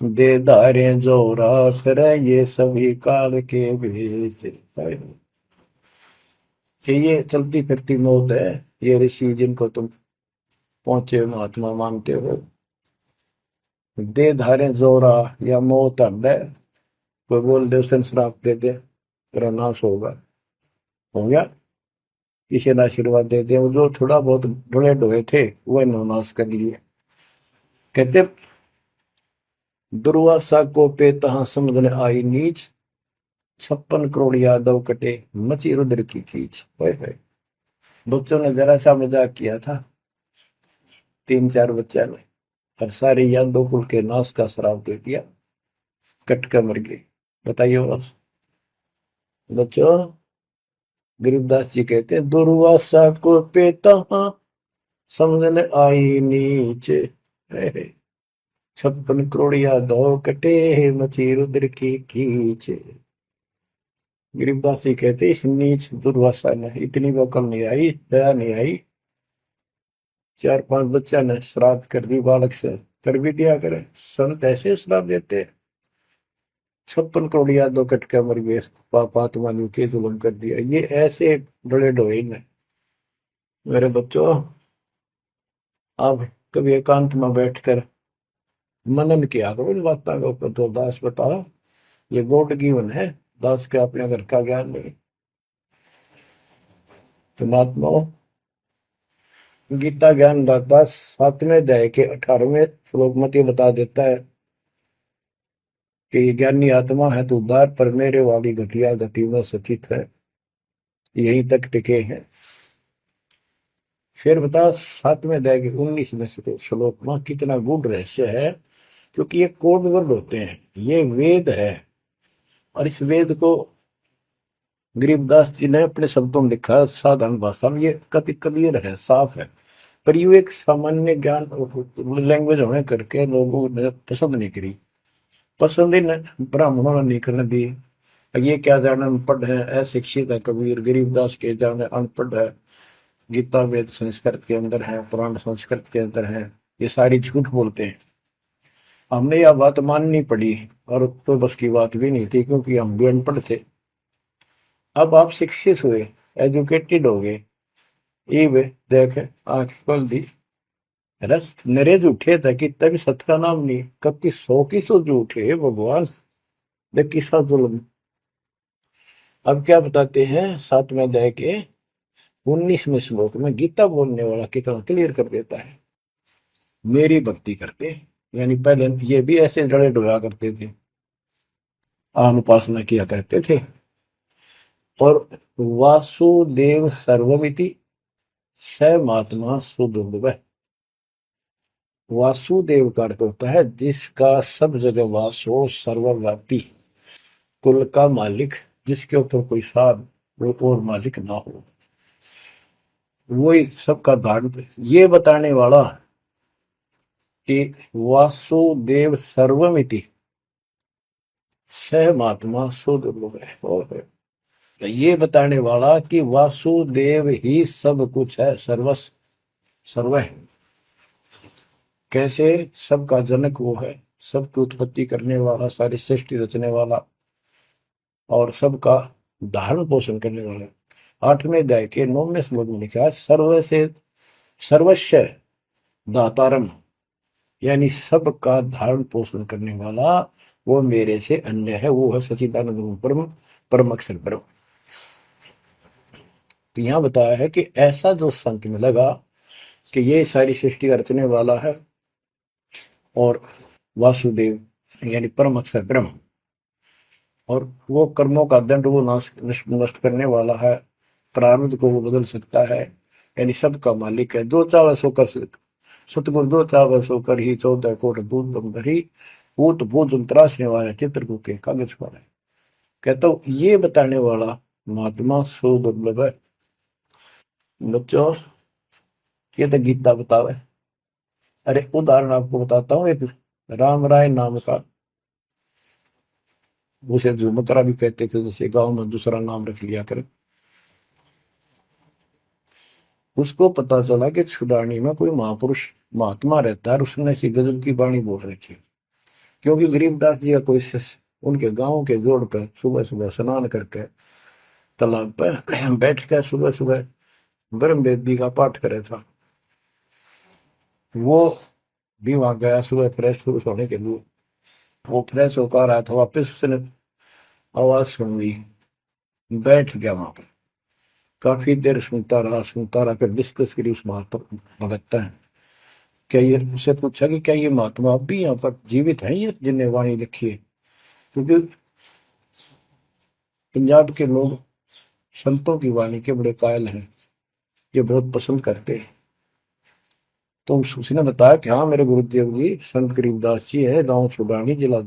दे धारे जो राख ये सभी काल के भेष। ये चलती फिरती मौत है। ये ऋषि जिनको तुम पहुंचे महात्मा मानते हो, दे धारे जोरा या मौत है। कोई बोल दे उसे श्राप दे दे, तेरा नाश होगा, हो गया। किसी ने आशीर्वाद दे दिया, वो जो थोड़ा बहुत ढोए ढोए थे वो नाश कर लिए। कहते दुर्वासा को पे तहां समझने आई नीच, 56 करोड़ यादव कटे मची रुद्र की खींच। बच्चों ने जरा सा मजाक किया था, 3-4 बच्चा ने, और सारे यादव कुल के नाश का श्राप दे दिया, कट कर मर गए। बताइए बस बच्चों। गरीबदास जी कहते हैं दुर्वासा को पे तहां समझने आई नीच, 56 करोड़ यादव कटे मची रुद्र की खींच। गरीबदास जी कहते इस नीच दुर्वासा ने इतनी वकल नहीं आई, दया नहीं आई। 4-5 बच्चा ने श्राद्ध कर दी, बालक से कर भी दिया करे। संत ऐसे श्राप देते, 56 करोड़ यादव कट के मर गए, पापात्मा ने के जुल्म कर दिया। ये ऐसे बड़े डोए ने। मेरे बच्चों, आप कभी एकांत में बैठकर मनन किया करो इन बातों का ऊपर। तो दास बता, ये गॉड गिवन है, दास के अपने घर का ज्ञान नहीं। तो महात्माओं, गीता ज्ञान दाता 7वें अध्याय के 18वें श्लोक में ये बता देता है कि ज्ञानी आत्मा है तो उद्धार पर मेरे वाली घटिया गति में स्थित है, यहीं तक टिके हैं। फिर बता 7वें अध्याय के 19वें श्लोक में कितना गूढ़ रहस्य है, क्योंकि ये कोड वर्ड होते हैं, ये वेद है। और इस वेद को गरीबदास जी ने अपने शब्दों में लिखा, साधारण भाषा में, ये कति क्लियर है, साफ है। पर ये एक सामान्य ज्ञान लैंग्वेज होने करके लोगों ने पसंद नहीं करी। पसंद ही ब्राह्मणों ने नहीं करने दी। ये क्या जाने अनपढ़ है, अशिक्षित है कबीर। गरीबदास के जाने अनपढ़ है, गीता वेद संस्कृत के अंदर है, पुराण संस्कृत के अंदर है, ये सारी झूठ बोलते हैं। हमने यह बात माननी पड़ी, और तो बस की बात भी नहीं थी, क्योंकि हम भी अनपढ़ थे। अब आप शिक्षित हुए, एजुकेटेड हो गए, ये देख आंख खोल दी। रस नरे झूठे था कि तभी सत का नाम नहीं, कब की 100 की 100 झूठे भगवान, देख किसा जुल्म। अब क्या बताते हैं 7वें अध्याय के 19वें श्लोक में, गीता बोलने वाला कितना क्लियर कर देता है। मेरी भक्ति करते, यानी पहले ये भी ऐसे जड़े डोया करते थे, उपासना किया करते थे। और वासुदेव सर्वमिति स महात्मा सुदुर्लभ। वासुदेव का अर्थ होता है जिसका सब जगह वास हो, सर्वव्यापी, कुल का मालिक, जिसके ऊपर कोई साथ और मालिक ना हो, वही सबका धारण। ये बताने वाला कि वासुदेव सर्वमिति स महात्मा सुदुर्लभ है। और ये बताने वाला कि वासुदेव ही सब कुछ है, सर्वस्व सर्व है। कैसे? सबका जनक वो है, सबकी उत्पत्ति करने वाला, सारी सृष्टि रचने वाला, और सबका धारण पोषण करने वाला। 8वें अध्याय के 9वें श्लोक में लिखा है सर्व से सर्वस्व दातारम, यानी सबका धारण पोषण करने वाला वो मेरे से अन्य है, वो है सच्चिदानंद ब्रह्म, परम अक्षर ब्रह्म। तो यहां बताया है कि ऐसा जो संत में लगा कि ये सारी सृष्टि रचने वाला है, और वासुदेव यानी परम अक्षर ब्रह्म, और वो कर्मों का दंड वो नष्ट करने वाला है, प्रारब्ध को वो बदल सकता है, यानी सबका मालिक है, जो चाहे सो कर सतगुरु दो चाव सो कर ही 14 कोट दूध तुम धरी ऊत भूत त्रासने वाले चित्रकूट के कागज पर। कहता हूँ ये बताने वाला महात्मा सो दुर्लभ है। बच्चों ये तो गीता बतावे। अरे उदाहरण आपको बताता हूँ एक राम राय नाम का, उसे झुमकरा भी कहते थे, जैसे गांव में दूसरा नाम रख लिया करे। उसको पता चला कि छुड़ानी में कोई महापुरुष महात्मा रहता है, उसने ऐसी गजब की वाणी बोल रखी। क्योंकि गरीबदास जी का कोई शिष्य उनके गांव के जोड़ पे सुबह सुबह स्नान करके तालाब पे बैठ कर सुबह सुबह ब्रह्म वेदी का पाठ करे था। वो भी वहां गया सुबह फ्रेश फ्रूश होने के लिए। वो फ्रेश होकर आया था, वापिस उसने आवाज सुन ली, बैठ गया वहां पर। काफी देर सुनता रहा, फिर डिस्कस करी उस महात्मा भगत है। क्या ये उससे पूछा कि क्या ये महात्मा अब भी यहाँ पर जीवित है, ये जिन्हें वाणी लिखी है? क्योंकि पंजाब के लोग संतों की वाणी के बड़े कायल हैं, ये बहुत पसंद करते हैं। तो उसने बताया कि हाँ मेरे गुरुदेव जी संत गरीबदास जी है, गांव छुड़ानी जिला,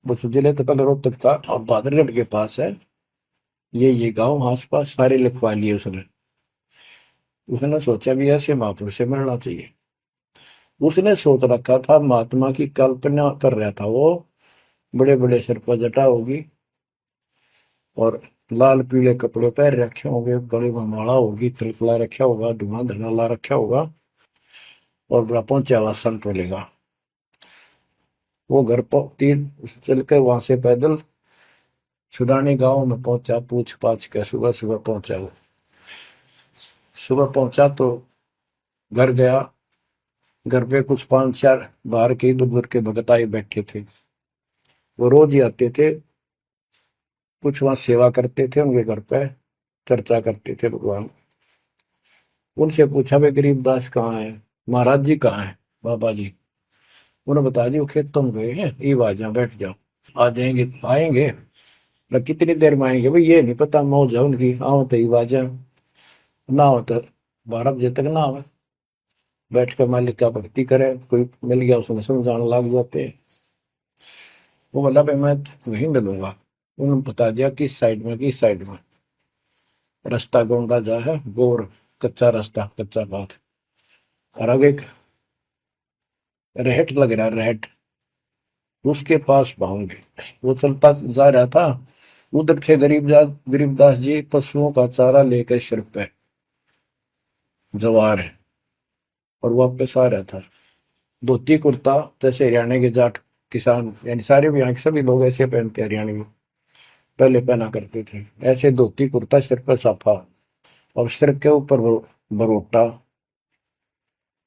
बस जिले तो कल रोहतक था और बादरगढ़ के पास है। ये गांव आस पास सारे लिखवा लिए उसने। उसने सोचा भी ऐसे महापुरुष से मिलना चाहिए। उसने सोच रखा था महात्मा की कल्पना कर रहा था वो, बड़े बड़े सिर पर जटा होगी और लाल पीले कपड़े पहन रखे होंगे, गले में माला होगी, तिलक रखा होगा, धुआं धना ला रखा होगा और बड़ा पहुंचा हुआ संत मिलेगा। वो घर पर तीन चल के वहां से पैदल सुडानी गांव में पहुंचा, पूछ पाछ के सुबह सुबह पहुंचा। वो सुबह पहुंचा तो घर गया। घर पे कुछ 5-4 बाहर के इधर उधर के भगत आए बैठे थे। वो रोज ही आते थे, कुछ वहां सेवा करते थे, उनके घर पे चर्चा करते थे भगवान। उनसे पूछा भाई गरीबदास कहाँ है, महाराज जी कहाँ है, बाबा जी? उन्होंने बताया जी वो खेतों में गए हैं, ये आ जाओ बैठ जाओ। आ जाएंगे, आएंगे ना, कितनी देर में आएंगे भाई ये नहीं पता, मौज है उनकी, आओ तो ही आ जाओ, ना हो तो 12 बजे तक ना आवे, बैठ कर मालिक का भक्ति करे। कोई मिल गया उसने समझाने लग जाते हैं। वो बोला भाई मैं वहीं मिलूंगा। उन्होंने बता दिया किस साइड में, किस साइड में। रास्ता गोंडा जा है, गोर कच्चा रास्ता, कच्चा बात, और आगे एक रहट लग रहा है, रहट, उसके पास पहुंचे। वो चलता जा रहा था, उधर थे गरीबदास जी पशुओं का चारा लेकर सिर पे जवार है, और वापस आ रहा था। धोती कुर्ता, जैसे हरियाणा के जाट किसान यानी सारे भी यहाँ के सभी लोग ऐसे पहनते, हरियाणा में पहले पहना करते थे ऐसे, धोती कुर्ता, सिर पर साफा और सिर के ऊपर बरोटा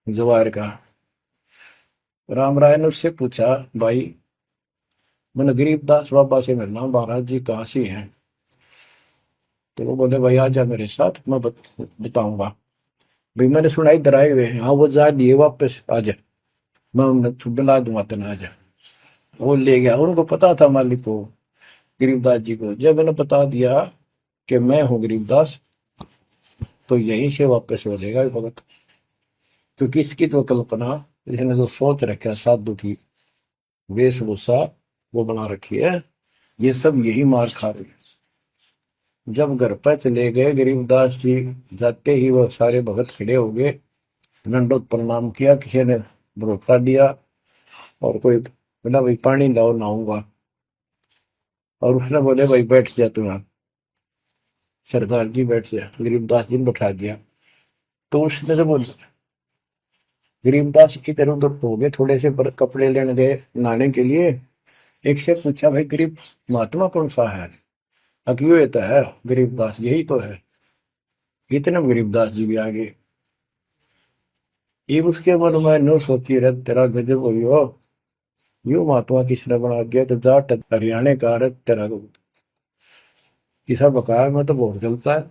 जवार का। राम राय ने उससे पूछा भाई मैंने गरीबदास बाबा से मिलना, महाराज जी कहाँ से हैं? तो वो बोले भाई आ जा मेरे साथ, मैं बताऊंगा। भाई मैंने सुना इधर आए हुए हैं, हाँ वो जा दिए वापस, आ जा, मैं उन्हें बुला दूंगा, तेना आ जा। वो ले गया। उनको पता था मालिक को, गरीबदास जी को। जब मैंने बता दिया कि मैं हूँ गरीबदास, तो यहीं से वापस हो जाएगा भगत। क्योंकि इसकी तो कल्पना, इसने जो सोच रखा साधु की वेशभूषा वो बना रखी है, ये सब यही मार खा रही है। जब घर पर चले गए गरीबदास जी, जाते ही वो सारे भगत खड़े हो गए, दंडोत प्रणाम किया, किसी ने भरोसा दिया और कोई बोला भाई पानी लाओ नहाऊंगा, और उसने बोले भाई बैठ जा तू यहाँ, सरदार जी बैठ जा। गरीबदास जी ने बैठा दिया। तो उसने जब गरीबदास इधर उधर हो गए, थोड़े से कपड़े लेने गए नहाने के लिए, एक से पूछा भाई गरीब महात्मा कौन सा है? अक्यों ये तो है गरीबदास, यही तो है। इतने में गरीबदास जी भी आ गए। ये उसके मन में नो सोची रहे तेरा गजब हुई हो, यू महात्मा किसने बना दिया, तो जाट हरियाणा का रहे तेरा किसा बकाया में तो बहुत चलता है।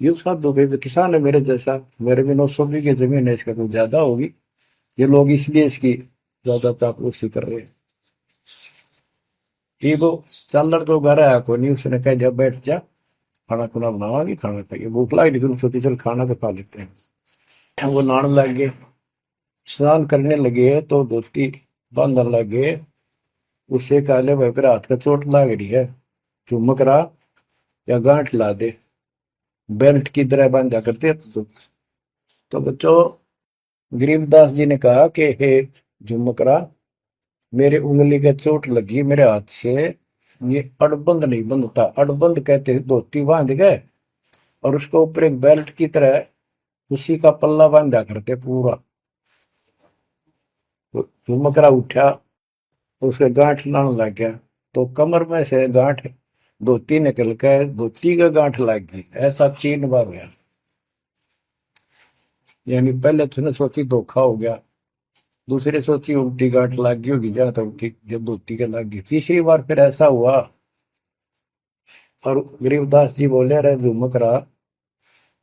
ये साधु के किसान है मेरे जैसा, मेरे भी 900 बीघे जमीन है, इसका तो ज्यादा होगी, ये लोग इसलिए इसकी ज्यादा चापलूसी कर रहे हैं। ये वो चल तो घर आया कोई नहीं, उसने कह दिया बैठ जा, खाना खुना बनावागी, खाना खाइए, भूख लगी नहीं तुम सोची चल खाना तो खा लेते हैं। वो नहाने लग गए, स्नान करने लगे तो धोती बांधने लगे। उसे काले भाई पर हाथ का चोट लग रही है, चुमक रहा या गांठ ला दे, बेल्ट की तरह बांधा करते। तो बच्चों, गरीबदास जी ने कहा कि हे झुमकरा, मेरे उंगली का चोट लगी मेरे हाथ से, ये अड़बंद नहीं बंधता। अड़बंद कहते हैं धोती बांध गए और उसको ऊपर एक बेल्ट की तरह उसी का पल्ला बांधा करते पूरा। तो झुमकरा उठा, उसके गांठ लाने लग गया, तो कमर में से गांठ धोती निकल कर धोती का गांठ लग गई। ऐसा 3 बार हुआ। यानी पहले तो उसने सोची धोखा हो गया, दूसरे सोची उल्टी गांठ लग गई होगी, जहां तक उल्टी जब धोती के लग गई, तीसरी बार फिर ऐसा हुआ। और गरीबदास जी बोले, अरे झुमकरा,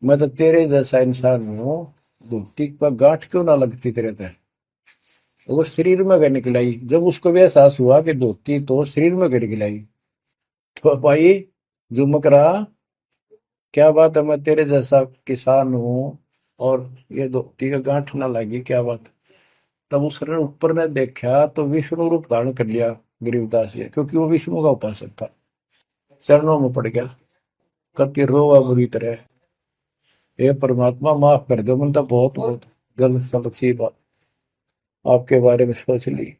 मैं तो तेरे जैसा इंसान हूँ, धोती पर गांठ क्यों ना लगती तेरे तय। वो शरीर में गए निकलाई। जब उसको भी एहसास हुआ कि धोती तो शरीर में गए निकलाई, तो भाई झुमकरा, क्या बात है, मैं तेरे जैसा किसान हूँ और ये धोती का गांठ ना लगी, क्या बात। तब उसने ऊपर ने देखा तो विष्णु रूप धारण कर लिया गरीबदास जी, क्योंकि वो विष्णु का उपासक था। चरणों में पड़ गया, कति रोवा बुरी तरह, हे परमात्मा माफ कर दो, मैंने तो बहुत बहुत गलत सलत सी बात आपके बारे में सोच ली।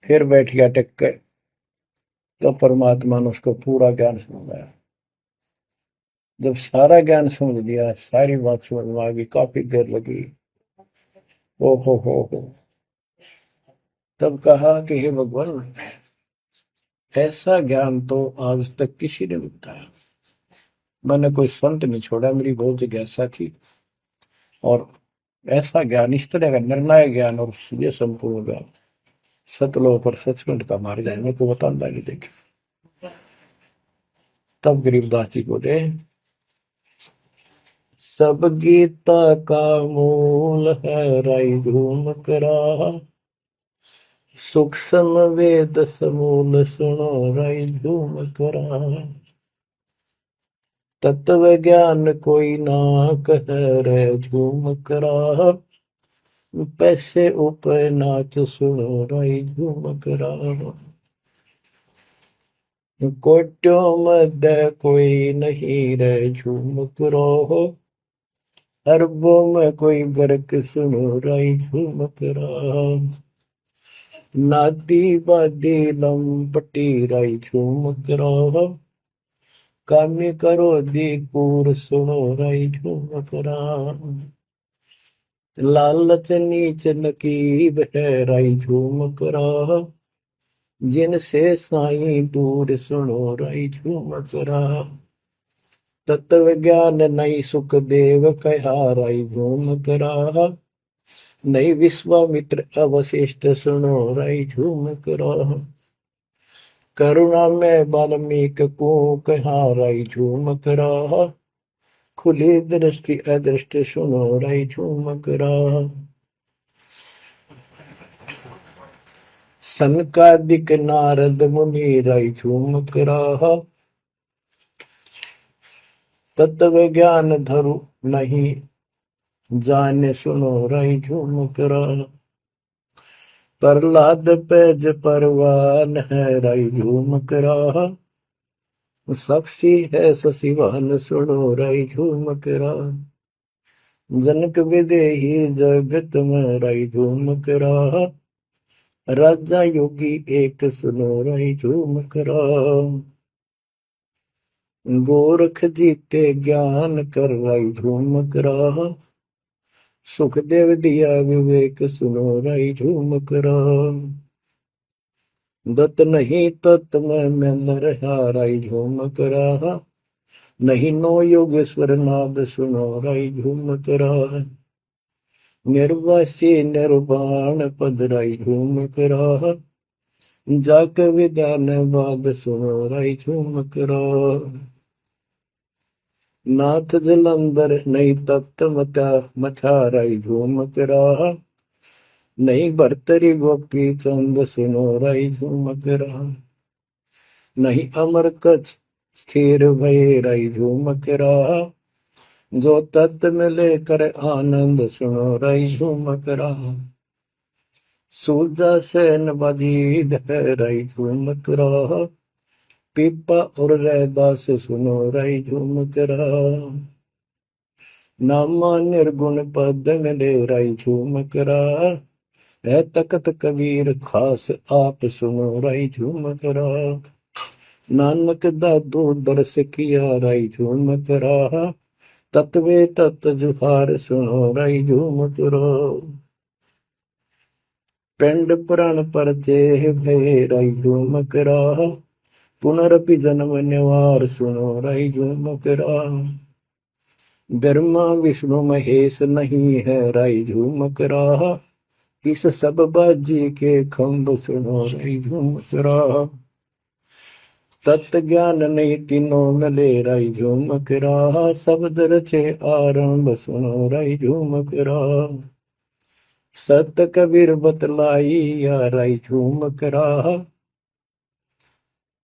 फिर बैठ गया टेक के, तो परमात्मा ने उसको पूरा ज्ञान समझाया। जब सारा ज्ञान समझ लिया, सारी बात समझ में आ गई, काफी देर लगी। ओ हो, तब कहा कि हे भगवान, ऐसा ज्ञान तो आज तक किसी ने नहीं बताया। मैंने कोई संत नहीं छोड़ा, मेरी बहुत जिज्ञासा थी, और ऐसा ज्ञान, इस तरह का निर्णायक ज्ञान और ये संपूर्ण ज्ञान सतलोक और सचखंड का मार्ग है, मेरे को बताना नहीं देखे। तब गरीबदास जी बोले, सब गीता का मूल है राई झूम करा, सूक्ष्म वेद समूल सुनो राई झूम करा, तत्व ज्ञान कोई ना कह रे झूम करा, पैसे ऊपर नाच सुनो राई झूम करा, कोट्यों मध्य कोई नहीं रे झूम करो, अरबों में कोई बरक सुनो राई झूम करा, नादी बादी लंपटी राई झूम करा, कामी करो दी कूर सुनो राई झूम करा, लालच नीच नकीब है राई झूम करा, जिनसे साईं दूर सुनो राई झूम करा, तत्व ज्ञान नहीं सुख देव कहा राई झूम करा, नहीं विश्वामित्र अवशिष्ट सुनो राई झूम करा, करुणा में वाल्मीक को कहा राई झूम करा, खुली दृष्टि अदृष्ट सुनो राई झूम करा, सनकादिक नारद मुनि राई झूम करा, तत्व ज्ञान धरु नहीं जाने सुनो राई झूम करा, प्रहलाद पैज परवान है राई झूम करा, साक्षी है शशिवान सुनो राई झूम करा, जनक विदेही जगत में राई झूम करा, राजा योगी एक सुनो राई झूम करा, गोरख जीते ज्ञान कर राई झूम करा, सुखदेव दिया विवेक सुनो राई झूम करा, दत्त नहीं तत् में न रहा राई झूम करा, नहीं नो योगेश्वर नाद सुनो राई झूम करा, निर्वासी निर्वाण पद राई झूम करा, जाक विधान बाद सुनो राई झूम करा, नाथ जलंधर नहीं तत्त मता मथा राई झूम करा, नहीं भरतरी गोपी चंद सुनो राई झूम करा, नहीं अमर कच्छ स्थिर भय राई झूम करा, जो तत् मिले कर आनंद सुनो रई झूमक रहा। सूरजा सैन बजीद है रई झूमक रहा। पीपा और रैदास सुनो रई झूमक रहा। नामा निर्गुण पद मिले रई झूमक रहा। है तकत कबीर खास आप सुनो रई झूमक रहा। नानक दादू दरस किया रई झूमक रहा। तत्वे तत् जुहार सुनो रई झूमक रहा। पिंड पुराण पर देह भय रई झूमक रहा। पुनरपि जन्म निवार सुनो रई झूमक रहा। ब्रह्मा विष्णु महेश नहीं है रई झूमक रहा। इस सब बाजी के खंभ सुनो रई झूमक रहा। तत्व ज्ञान नहीं तीनों मिले रई झूमक रहा। शब्द रचे आरंभ सुनो रई झूमक रहा। सत कबीर बतलाई या रई झूमक रहा।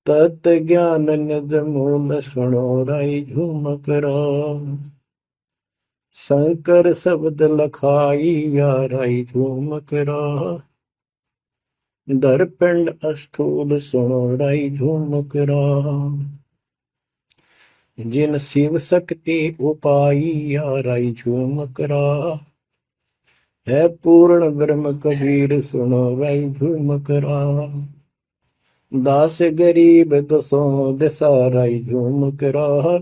तत् ज्ञान निज मूल सुनो रई झूमक रहा। शंकर शब्द लखाई या रई झूमक रहा। दरपिंड अस्थूल सुनो रई झूमक रहा। जिन शिव शक्ति उपाई या रई झूमक रहा। है पूर्ण ब्रह्म कबीर सुनो रई झूमक रहा। दास गरीब दसों दिशा रई झूमक रहा।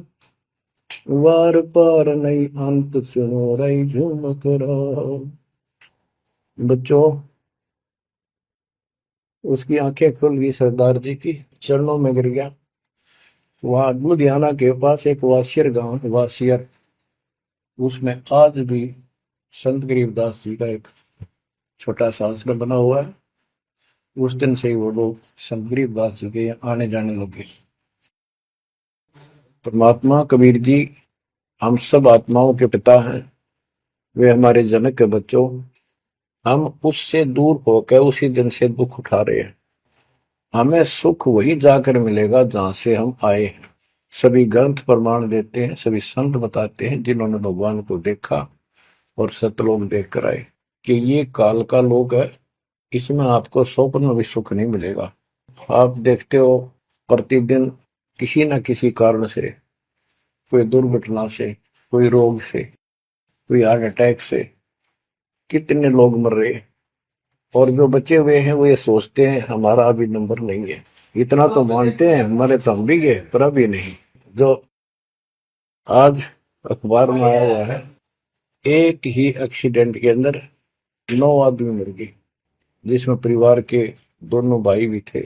वार पार नहीं अंत सुनो रई झूमक रहा। बच्चों, उसकी आंखें खुल गई सरदार जी की, चरणों में गिर गया। वहां लुधियाना के पास एक वासियर गांव है, वासियर, उसमें आज भी संत गरीबदास जी का एक छोटा सा आश्रम बना हुआ है। उस दिन से ही वो लोग संत गरीबदास जी के आने जाने लगे। परमात्मा कबीर जी हम सब आत्माओं के पिता हैं, वे हमारे जनक के बच्चों। हम उससे दूर होकर उसी दिन से दुख उठा रहे हैं। हमें सुख वही जाकर मिलेगा जहां से हम आए हैं। सभी ग्रंथ प्रमाण देते हैं, सभी संत बताते हैं जिन्होंने भगवान को देखा और सतलोक देख कर आए कि ये काल का लोक है, इसमें आपको स्वप्न में भी सुख नहीं मिलेगा। आप देखते हो प्रतिदिन किसी न किसी कारण से, कोई दुर्घटना से, कोई रोग से, कोई हार्ट अटैक से कितने लोग मर रहे हैं। और जो बचे हुए हैं वो ये सोचते हैं हमारा अभी नंबर नहीं है। इतना तो मानते हैं मरे तो हम भी गए, पर अभी नहीं। जो आज अखबार में आया हुआ है, एक ही एक्सीडेंट के अंदर 9 आदमी मर गए, जिसमें परिवार के दोनों भाई भी थे।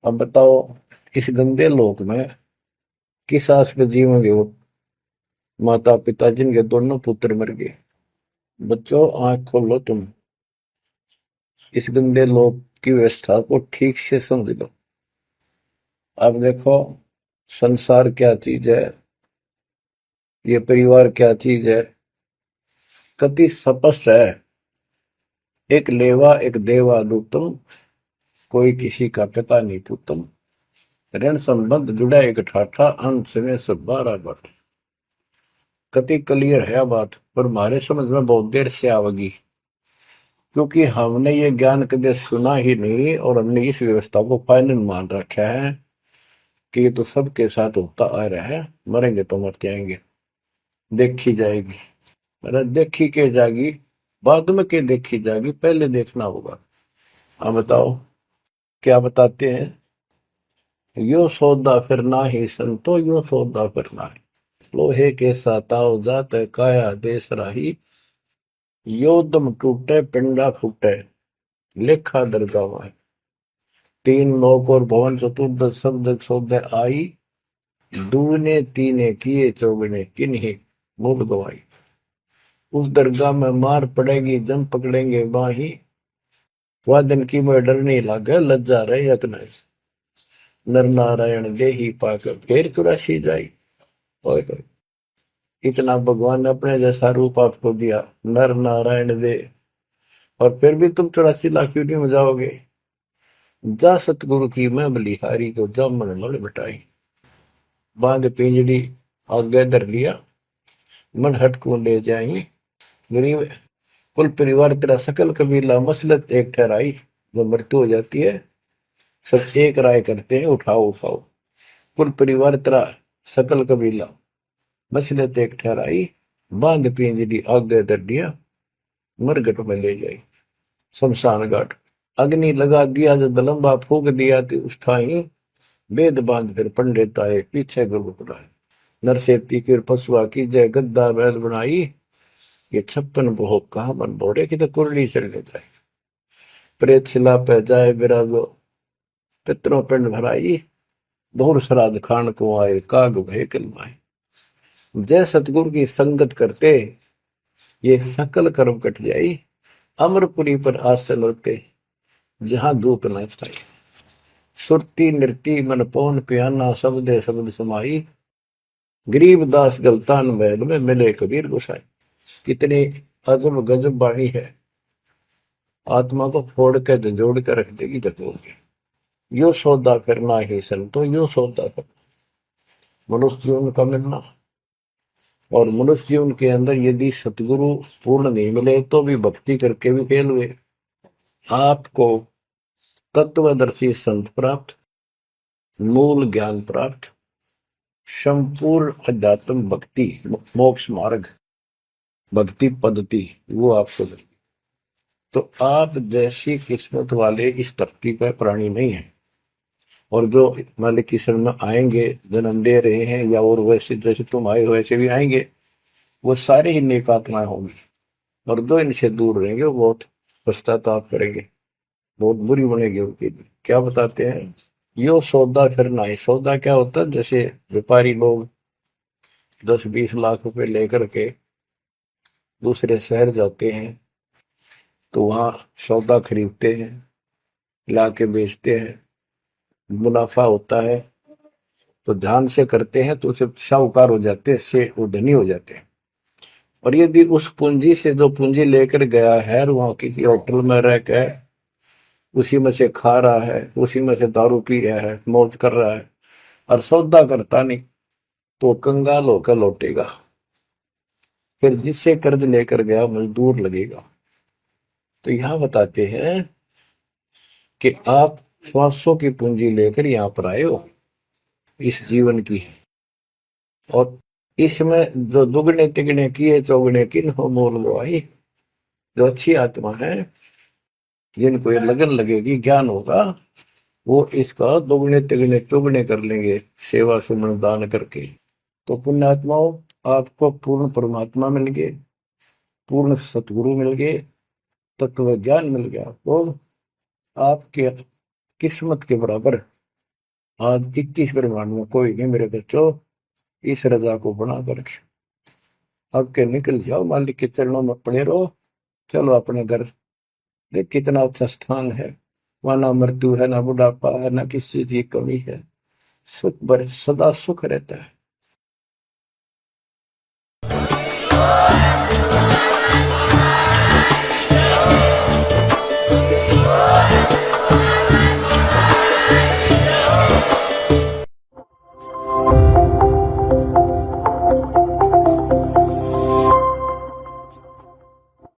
अब बताओ इस गंदे लोक में किस आस पे जीवेंगे वो माता पिता जिनके दोनों पुत्र मर गए। बच्चों, आंख खोलो, तुम इस गंदे लोक की व्यवस्था को ठीक से समझ लो। अब देखो संसार क्या चीज है, ये परिवार क्या चीज है, कति स्पष्ट है। एक लेवा एक देवा दूतम, कोई किसी का पिता नहीं पुतम। ऋण संबंध जुड़ा एक ठाठा, अंत में सब 12 बट। कति क्लियर है बात, पर हमारे समझ में बहुत देर से आवेगी, क्योंकि हमने ये ज्ञान कभी सुना ही नहीं और हमने इस व्यवस्था को फाइनल मान रखा है कि ये तो सबके साथ होता आ रहा है, मरेंगे तो मर जाएंगे, देखी जाएगी। अरे देखी के जाएगी, बाद में के देखी जाएगी, पहले देखना होगा। हाँ बताओ क्या बताते हैं। यो सौदा फिर ना ही संतो, यो सौदा फिर ना ही। लोहे के साताव जात काया देश राही। यो दम टूटे पिंडा फूटे, लेखा दरगावा है। 3 लोक और भवन चतुर्दश शब्द सौदे आई। दूने तीने किए चौगने किन्हीं मूल गवाई। उस दरगाह में मार पड़ेगी जम पकड़ेंगे बाही। वह दिन की में डर नहीं लागे, लज्जा रहे यत्न। नर नारायण दे ही पाकर फिर 84 जाई। ओए ओए, इतना भगवान ने अपने जैसा रूप आपको दिया, नर नारायण दे, और फिर भी तुम 84 लाख यूनिट में जाओगे। जा सतगुरु की मैं बलिहारी, तो जामन मल बटाई। बांध पिंजड़ी आगे धर लिया, मन हट को ले जाई। गरीब कुल परिवार तेरा सकल कबीला मसलत एक ठहराई। जब मृत्यु हो जाती है सब एक राय करते हैं, उठाओ उठाओ। कुल परिवार तेरा सकल कबीला मसलत एक ठहराई, बांध पिंजरी आगे दर दिया, मरगट में ले जाई शमशान घाट। अग्नि लगा दिया जब लंबा फूक दिया तो उस ठाई, वेद बांध फिर पंडित आए पीछे गुरु बुलाए। नरसेती फिर पशुआ की जय गद्दा बैल बनाई, ये 56 भोग कहा मन बोरे की तो कुरली चलने जाए। प्रेत शिला पे जाए विराजो, पितरों पिंड भराई, बहुर श्राद्ध खान को आए काग भय कलमाए। जय सतगुरु की संगत करते ये सकल कर्म कट जाई, अमरपुरी पर आसन होते जहां धूप न छाई। सुरती नृती मन पौन पियाना, शब्दे शब्द समाई, गरीब दास गलतान महल में मिले कबीर गोसाई। कितनी अजब गजब बाणी है, आत्मा को फोड़ के जोड़ के रख देगी जतोड़ के। यो सौदा करना ही संतो, यो सौदा करना मनुष्य जीवन का मिलना। और मनुष्य जीवन के अंदर यदि सतगुरु पूर्ण नहीं मिले तो भी भक्ति करके भी फेल हुए। आपको तत्वदर्शी संत प्राप्त, मूल ज्ञान प्राप्त, संपूर्ण अध्यात्म भक्ति मोक्ष मार्ग भक्ति पद्धति वो आपको मिले। तो आप जैसी किस्मत वाले इस धरती पर प्राणी नहीं है। और जो मालिक की शरण में आएंगे, जन्म दे रहे हैं या और वैसे जैसे तुम आए हो वैसे भी आएंगे, वो सारे ही नेक आत्माएं होंगी। और जो इनसे दूर रहेंगे वो बहुत पश्चाताप करेंगे, बहुत बुरी बनेगी उनकी। क्या बताते हैं, यो सौदा करना है। सौदा क्या होता है, जैसे व्यापारी लोग 10-20 लाख रुपए लेकर के दूसरे शहर जाते हैं तो वहां सौदा खरीदते हैं, ला के बेचते हैं, मुनाफा होता है तो ध्यान से करते हैं तो उसे शाहूकार हो जाते हैं, से वो धनी हो जाते हैं। और यदि उस पूंजी से जो पूंजी लेकर गया है वहां किसी होटल में रह के उसी में से खा रहा है, उसी में से दारू पी रहा है, मौज कर रहा है और सौदा करता नहीं, तो कंगाल होकर लौटेगा। फिर जिससे कर्ज लेकर गया मजदूर लगेगा। तो यहां बताते हैं कि आप श्वासों की पूंजी लेकर यहां पर आए हो इस जीवन की, और इसमें जो दुगने तिगने किए चौगने किन हो मोल लो आई। जो अच्छी आत्मा है जिनको ये लगन लगेगी, ज्ञान होगा, वो इसका दुगने तिगने चौगने कर लेंगे सेवा सुमन दान करके। तो पुण्यात्माओं, आपको पूर्ण परमात्मा मिल गए, पूर्ण सतगुरु मिल गए, तत्व ज्ञान मिल गया, तो आपके किस्मत के बराबर आज 21 ब्रह्मांड में कोई नहीं मेरे बच्चों। इस रजा को बना कर अब के निकल जाओ, मालिक के चरणों में पड़े रहो। चलो अपने घर, देख कितना अच्छा स्थान है, वहां ना मृत्यु है, ना बुढ़ापा है, ना किसी चीज की कमी है, सुख बड़े सदा सुख रहता है।